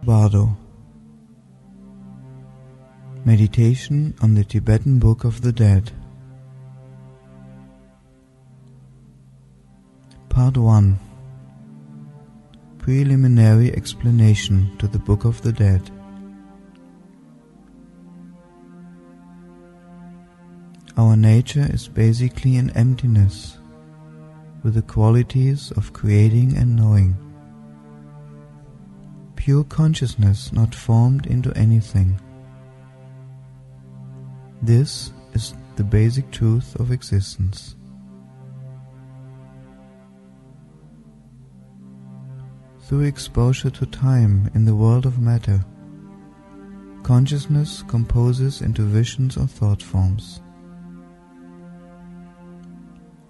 Bardo. Meditation on the Tibetan Book of the Dead. Part 1. Preliminary explanation to the Book of the Dead. Our nature is basically an emptiness, with the qualities of creating and knowing. Pure consciousness not formed into anything. This is the basic truth of existence. Through exposure to time in the world of matter, consciousness composes into visions or thought forms.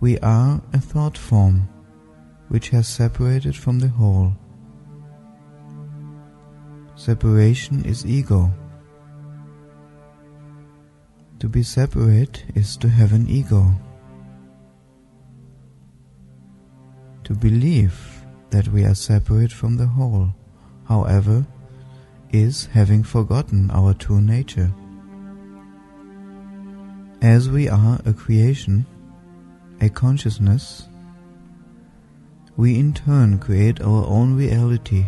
We are a thought form which has separated from the whole. Separation is ego. To be separate is to have an ego. To believe that we are separate from the whole, however, is having forgotten our true nature. As we are a creation, a consciousness, we in turn create our own reality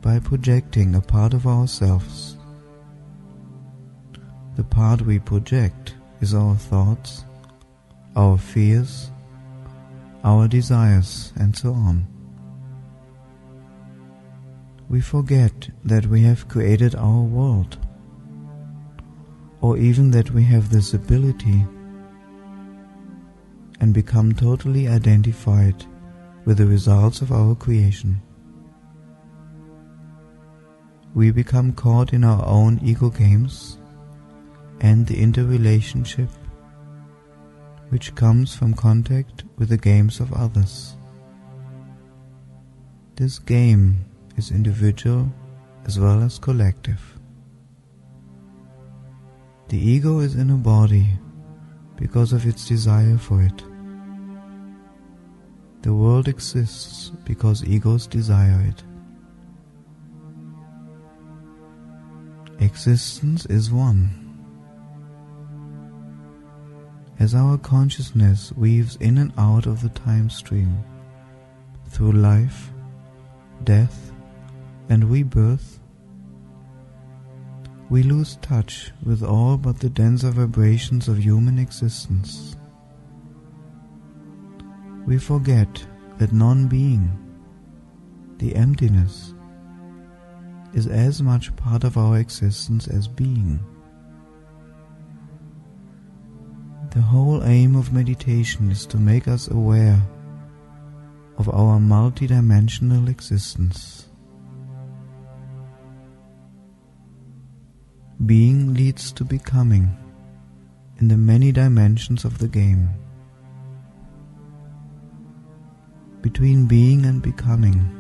by projecting a part of ourselves. The part we project is our thoughts, our fears, our desires, and so on. We forget that we have created our world, or even that we have this ability, and become totally identified with the results of our creation. We become caught in our own ego games and the interrelationship which comes from contact with the games of others. This game is individual as well as collective. The ego is in a body because of its desire for it. The world exists because egos desire it. Existence is one. As our consciousness weaves in and out of the time stream, through life, death, and rebirth, we lose touch with all but the denser vibrations of human existence. We forget that non-being, the emptiness, is as much part of our existence as being. The whole aim of meditation is to make us aware of our multidimensional existence. Being leads to becoming in the many dimensions of the game. Between being and becoming,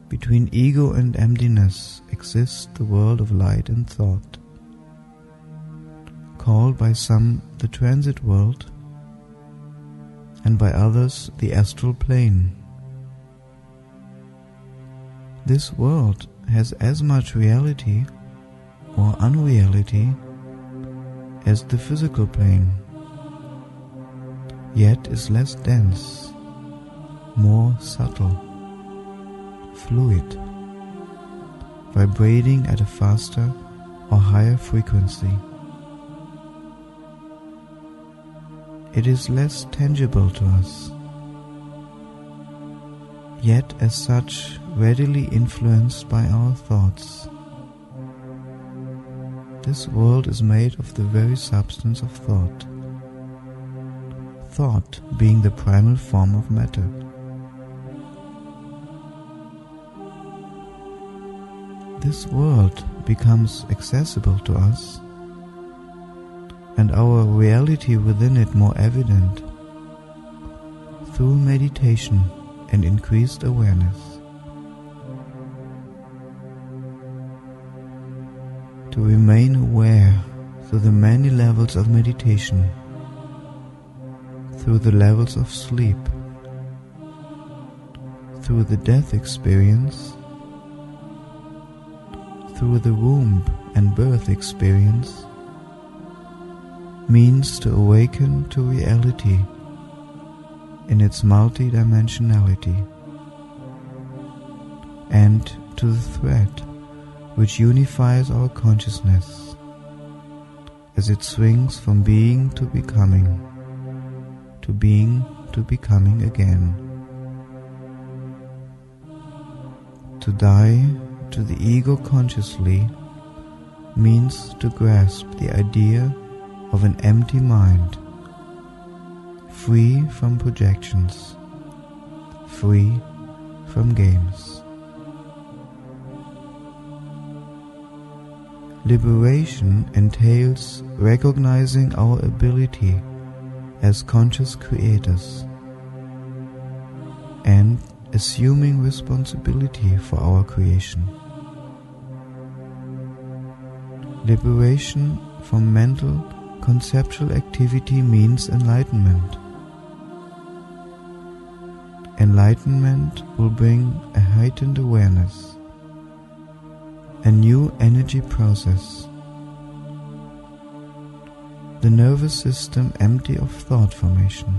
between ego and emptiness, exists the world of light and thought, called by some the transit world, and by others the astral plane. This world has as much reality or unreality as the physical plane, yet is less dense, more subtle, fluid, vibrating at a faster or higher frequency. It is less tangible to us, yet as such readily influenced by our thoughts. This world is made of the very substance of thought, thought being the primal form of matter. This world becomes accessible to us, and our reality within it more evident, through meditation and increased awareness. To remain aware through the many levels of meditation, through the levels of sleep, through the death experience, through the womb and birth experience means to awaken to reality in its multidimensionality and to the thread which unifies our consciousness as it swings from being to becoming again. To die to the ego consciously means to grasp the idea of an empty mind, free from projections, free from games. Liberation entails recognizing our ability as conscious creators and assuming responsibility for our creation. Liberation from mental, conceptual activity means enlightenment. Enlightenment will bring a heightened awareness, a new energy process, the nervous system empty of thought formation.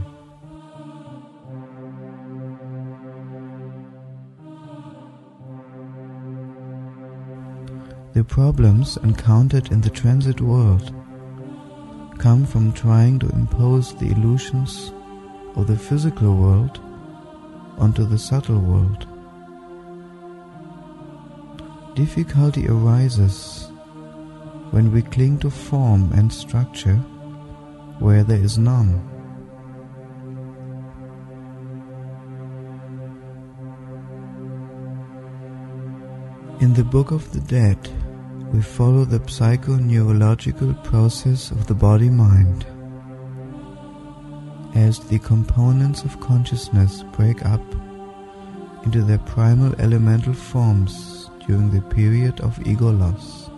The problems encountered in the transit world come from trying to impose the illusions of the physical world onto the subtle world. Difficulty arises when we cling to form and structure where there is none. In the Book of the Dead, we follow the psychoneurological process of the body-mind as the components of consciousness break up into their primal elemental forms during the period of ego loss.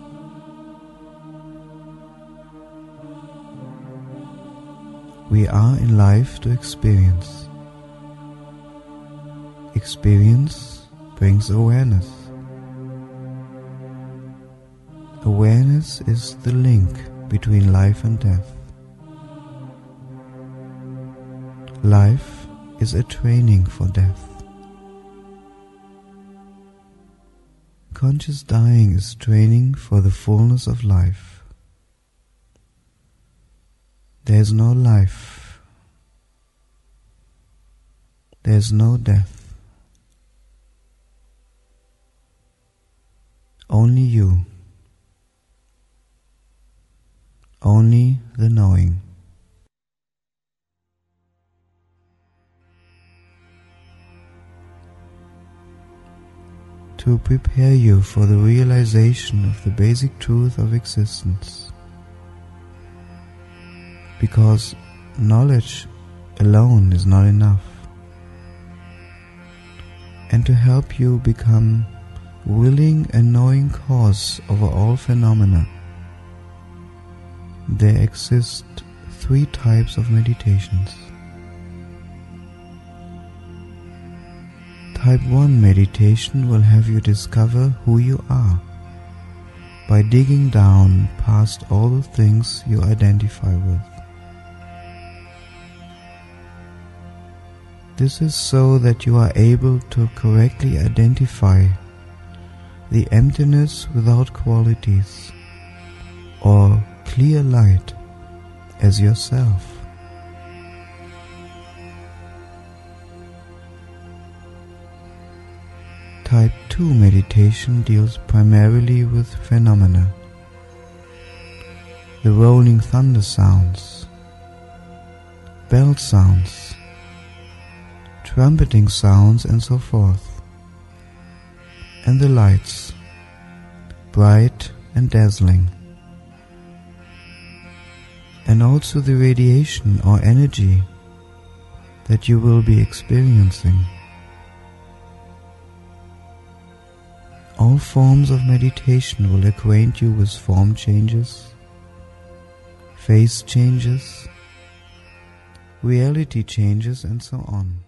We are in life to experience. Experience brings awareness. Awareness is the link between life and death. Life is a training for death. Conscious dying is training for the fullness of life. There is no life. There is no death. Only you. Only the knowing. To prepare you for the realization of the basic truth of existence, because knowledge alone is not enough, and to help you become willing and knowing cause over all phenomena. There exist 3 types of meditations. Type 1 meditation will have you discover who you are by digging down past all the things you identify with. This is so that you are able to correctly identify the emptiness without qualities, or clear light as yourself. Type 2 meditation deals primarily with phenomena. The rolling thunder sounds, bell sounds, trumpeting sounds and so forth, and the lights, bright and dazzling, and also the radiation or energy that you will be experiencing. All forms of meditation will acquaint you with form changes, phase changes, reality changes, and so on.